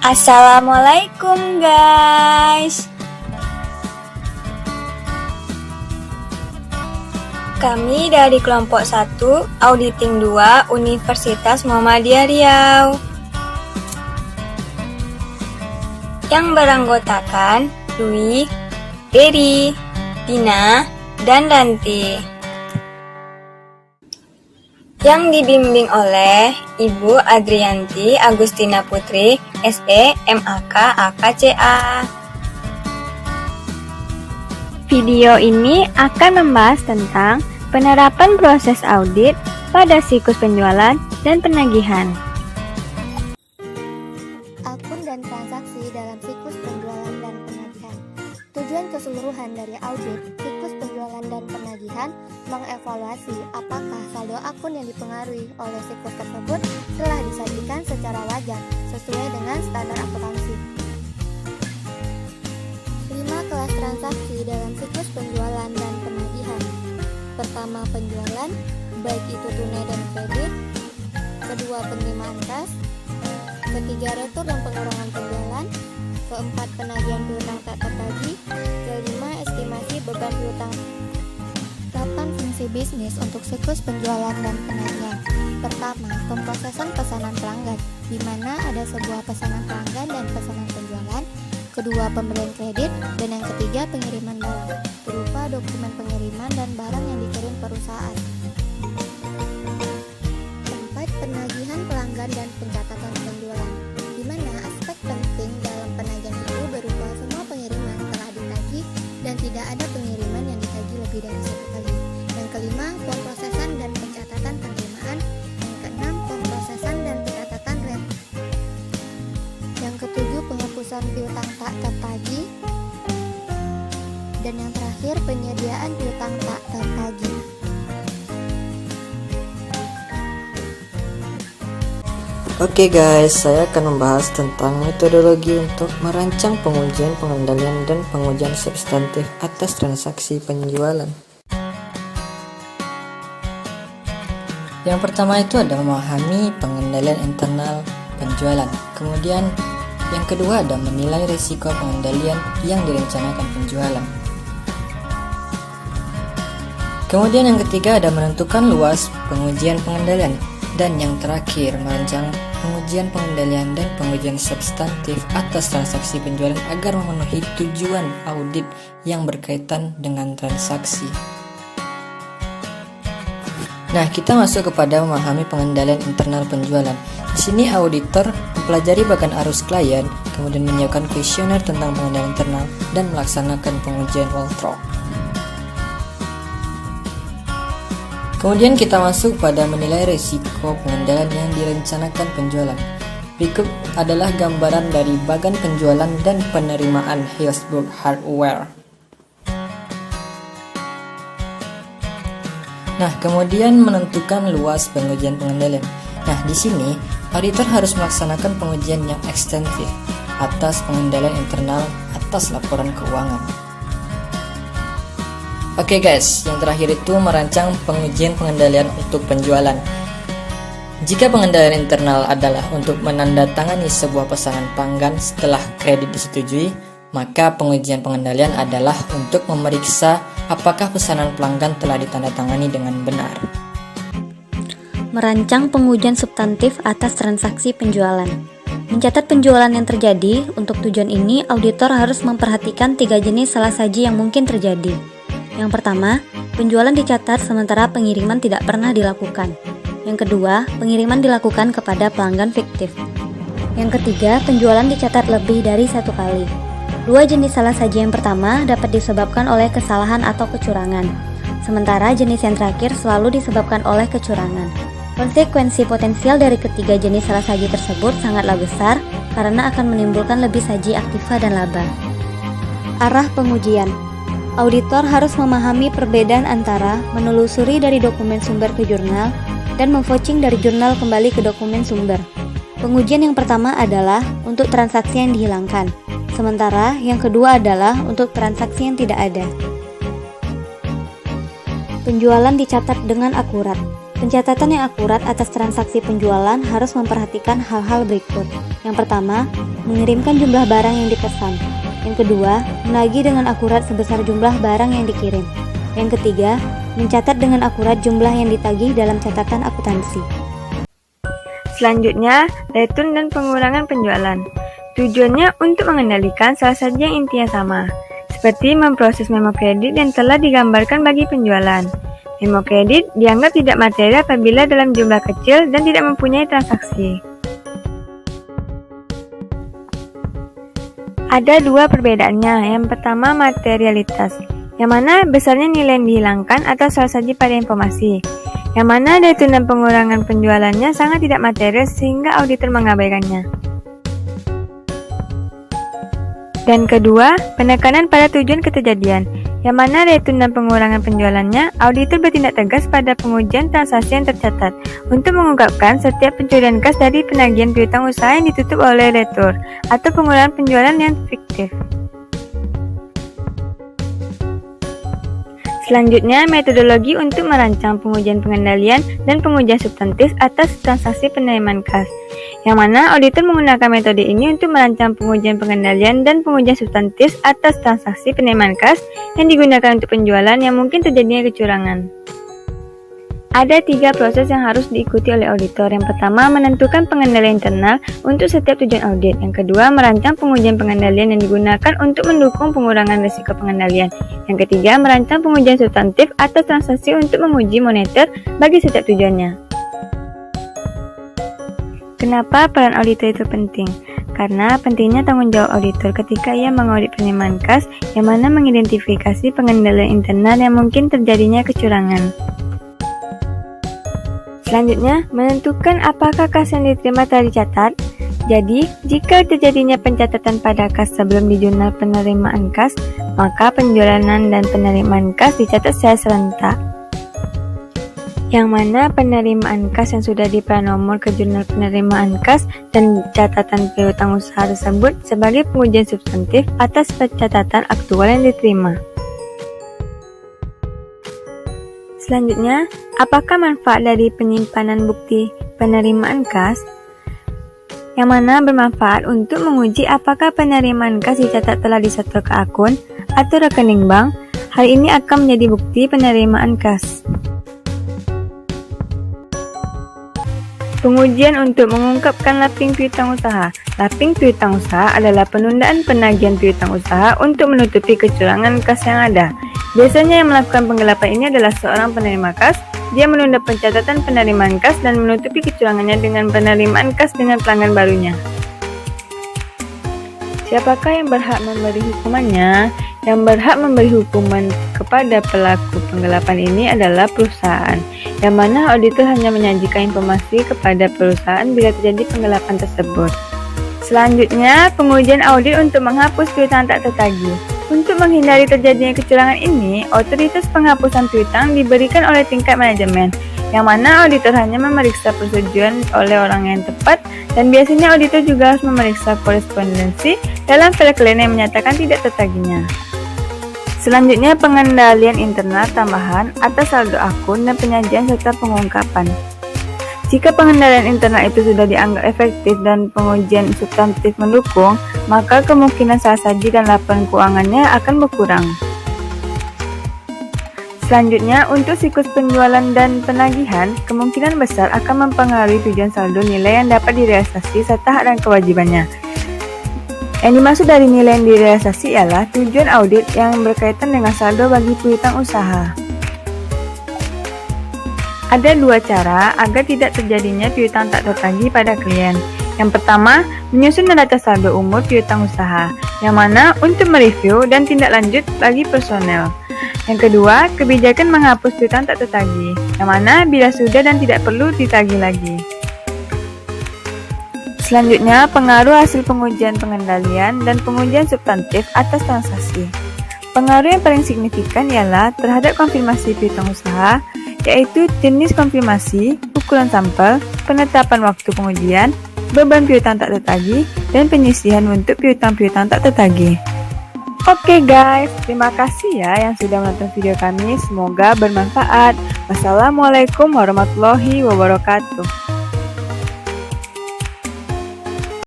Assalamualaikum guys. Kami dari kelompok 1 Auditing 2 Universitas Muhammadiyah Riau yang beranggotakan Dwi, Dery, Dina, dan Ranti, yang dibimbing oleh Ibu Adrianti Agustina Putri, SE, MAK, AKCA. Video ini akan membahas tentang penerapan proses audit pada siklus penjualan dan penagihan. Akun dan transaksi dalam siklus penjualan dan penagihan. Tujuan keseluruhan dari audit siklus penjualan dan penagihan mengevaluasi apakah saldo akun yang dipengaruhi oleh siklus tersebut telah disajikan secara wajar sesuai dengan standar akuntansi. 5 kelas transaksi dalam siklus penjualan dan penagihan. Pertama, penjualan, baik itu tunai dan kredit. Kedua, penerimaan kas. Ketiga, retur dan pengurangan penjualan. Keempat, penagihan piutang tak tertagih. Kelima, estimasi beban piutang. 8 fungsi bisnis untuk siklus penjualan dan penagihan. Pertama, pemrosesan pesanan pelanggan, di mana ada sebuah pesanan pelanggan dan pesanan penjualan. Kedua, pemberian kredit. Dan yang ketiga, pengiriman barang, berupa dokumen pengiriman dan barang yang dikirim perusahaan. 4. Penagihan pelanggan dan pencatatan penjualan, di mana aspek penting dalam penagihan itu berupa semua pengiriman telah ditagih dan tidak ada pengiriman yang ditagih lebih dari 1 kali. Yang kelima, pemrosesan dan pencatatan penerimaan. Yang keenam, pemrosesan dan pencatatan rent. Yang ketujuh, penghapusan piutang tak tertagih. Dan yang terakhir, penyediaan piutang tak tertagih. Oke guys, saya akan membahas tentang metodologi untuk merancang pengujian pengendalian dan pengujian substantif atas transaksi penjualan. Yang pertama itu ada memahami pengendalian internal penjualan. Kemudian yang kedua ada menilai risiko pengendalian yang direncanakan penjualan. Kemudian yang ketiga ada menentukan luas pengujian pengendalian. Dan yang terakhir, merancang pengujian pengendalian dan pengujian substantif atas transaksi penjualan agar memenuhi tujuan audit yang berkaitan dengan transaksi. Nah, kita masuk kepada memahami pengendalian internal penjualan. Di sini auditor mempelajari bagan arus klien, kemudian menyiapkan kuesioner tentang pengendalian internal dan melaksanakan pengujian Waltrop. Kemudian kita masuk pada menilai risiko pengendalian yang direncanakan penjualan. Berikut adalah gambaran dari bagan penjualan dan penerimaan Hillsborough Hardware. Nah, kemudian menentukan luas pengujian pengendalian. Nah, di sini auditor harus melaksanakan pengujian yang ekstensif atas pengendalian internal atas laporan keuangan. Oke guys, yang terakhir itu merancang pengujian pengendalian untuk penjualan. Jika pengendalian internal adalah untuk menandatangani sebuah pesanan pelanggan setelah kredit disetujui, maka pengujian pengendalian adalah untuk memeriksa apakah pesanan pelanggan telah ditandatangani dengan benar. Merancang pengujian substantif atas transaksi penjualan. Mencatat penjualan yang terjadi. Untuk tujuan ini, auditor harus memperhatikan 3 jenis salah saji yang mungkin terjadi. Yang pertama, penjualan dicatat sementara pengiriman tidak pernah dilakukan. Yang kedua, pengiriman dilakukan kepada pelanggan fiktif. Yang ketiga, penjualan dicatat lebih dari 1 kali. 2 jenis salah saji yang pertama dapat disebabkan oleh kesalahan atau kecurangan, sementara jenis yang terakhir selalu disebabkan oleh kecurangan. Konsekuensi potensial dari ketiga jenis salah saji tersebut sangatlah besar karena akan menimbulkan lebih saji aktiva dan laba. Arah pengujian. Auditor harus memahami perbedaan antara menelusuri dari dokumen sumber ke jurnal dan memvouching dari jurnal kembali ke dokumen sumber. Pengujian yang pertama adalah untuk transaksi yang dihilangkan, sementara yang kedua adalah untuk transaksi yang tidak ada. Penjualan dicatat dengan akurat. Pencatatan yang akurat atas transaksi penjualan harus memperhatikan hal-hal berikut. Yang pertama, mengirimkan jumlah barang yang dipesan. Yang kedua, menagih dengan akurat sebesar jumlah barang yang dikirim. Yang ketiga, mencatat dengan akurat jumlah yang ditagih dalam catatan akuntansi. Selanjutnya, return dan pengurangan penjualan. Tujuannya untuk mengendalikan salah satu yang intinya sama, seperti memproses memo kredit yang telah digambarkan bagi penjualan. Memo kredit dianggap tidak materi apabila dalam jumlah kecil dan tidak mempunyai transaksi. Ada dua perbedaannya. Yang pertama, materialitas, yang mana besarnya nilai yang dihilangkan atau salah saji pada informasi. Yang mana return dan pengurangan penjualannya sangat tidak material sehingga auditor mengabaikannya. Dan kedua, penekanan pada tujuan keterjadian, yang mana return dan pengurangan penjualannya, auditor bertindak tegas pada pengujian transaksi yang tercatat untuk mengungkapkan setiap pencurian kas dari penagihan piutang usaha yang ditutup oleh retur atau pengurangan penjualan yang fiktif. Selanjutnya, metodologi untuk merancang pengujian pengendalian dan pengujian substantif atas transaksi penerimaan kas, yang mana auditor menggunakan metode ini untuk merancang pengujian pengendalian dan pengujian substantif atas transaksi penerimaan kas yang digunakan untuk penjualan yang mungkin terjadinya kecurangan. Ada 3 proses yang harus diikuti oleh auditor. Yang pertama, menentukan pengendalian internal untuk setiap tujuan audit. Yang kedua, merancang pengujian pengendalian yang digunakan untuk mendukung pengurangan risiko pengendalian. Yang ketiga, merancang pengujian substantif atas transaksi untuk menguji moneter bagi setiap tujuannya. Kenapa peran auditor itu penting? Karena pentingnya tanggung jawab auditor ketika ia mengaudit penerimaan kas, yang mana mengidentifikasi pengendalian internal yang mungkin terjadinya kecurangan. Selanjutnya, menentukan apakah kas yang diterima telah dicatat. Jadi, jika terjadinya pencatatan pada kas sebelum di jurnal penerimaan kas, maka penjualan dan penerimaan kas dicatat secara serentak. Yang mana penerimaan kas yang sudah dipranomor ke jurnal penerimaan kas dan catatan piutang usaha tersebut sebagai pengujian substantif atas pencatatan aktual yang diterima. Selanjutnya, apakah manfaat dari penyimpanan bukti penerimaan kas? Yang mana bermanfaat untuk menguji apakah penerimaan kas dicatat telah disetor ke akun atau rekening bank. Hal ini akan menjadi bukti penerimaan kas. Pengujian untuk mengungkapkan lapping piutang usaha. Lapping piutang usaha adalah penundaan penagihan piutang usaha untuk menutupi kecurangan kas yang ada. Biasanya yang melakukan penggelapan ini adalah seorang penerima kas. Dia menunda pencatatan penerimaan kas dan menutupi kecurangannya dengan penerimaan kas dengan pelanggan barunya. Siapakah yang berhak memberi hukumannya? Yang berhak memberi hukuman kepada pelaku penggelapan ini adalah perusahaan, yang mana auditor hanya menyajikan informasi kepada perusahaan bila terjadi penggelapan tersebut. Selanjutnya, pengujian audit untuk menghapus piutang tak tertagih. Untuk menghindari terjadinya kecurangan ini, otoritas penghapusan piutang diberikan oleh tingkat manajemen, yang mana auditor hanya memeriksa persetujuan oleh orang yang tepat, dan biasanya auditor juga harus memeriksa korespondensi dalam file klien yang menyatakan tidak tertagihnya. Selanjutnya, pengendalian internal tambahan atas saldo akun dan penyajian serta pengungkapan. Jika pengendalian internal itu sudah dianggap efektif dan pengujian substantif mendukung, maka kemungkinan salah saji dan laporan keuangannya akan berkurang. Selanjutnya, untuk siklus penjualan dan penagihan, kemungkinan besar akan mempengaruhi tujuan saldo nilai yang dapat direalisasi serta hak dan kewajibannya. Yang dimaksud dari nilai yang direalisasi ialah tujuan audit yang berkaitan dengan saldo bagi piutang usaha. Ada 2 cara agar tidak terjadinya piutang tak tertagih pada klien. Yang pertama, menyusun neraca saldo umur piutang usaha, yang mana untuk mereview dan tindak lanjut bagi personel. Yang kedua, kebijakan menghapus piutang tak tertagih, yang mana bila sudah dan tidak perlu ditagih lagi. Selanjutnya, pengaruh hasil pengujian pengendalian dan pengujian substantif atas transaksi. Pengaruh yang paling signifikan ialah terhadap konfirmasi piutang usaha, yaitu jenis konfirmasi, ukuran sampel, penetapan waktu pengujian, beban piutang tak tertagih, dan penyisihan untuk piutang-piutang tak tertagih. Oke guys, terima kasih ya yang sudah menonton video kami, semoga bermanfaat. Wassalamualaikum warahmatullahi wabarakatuh.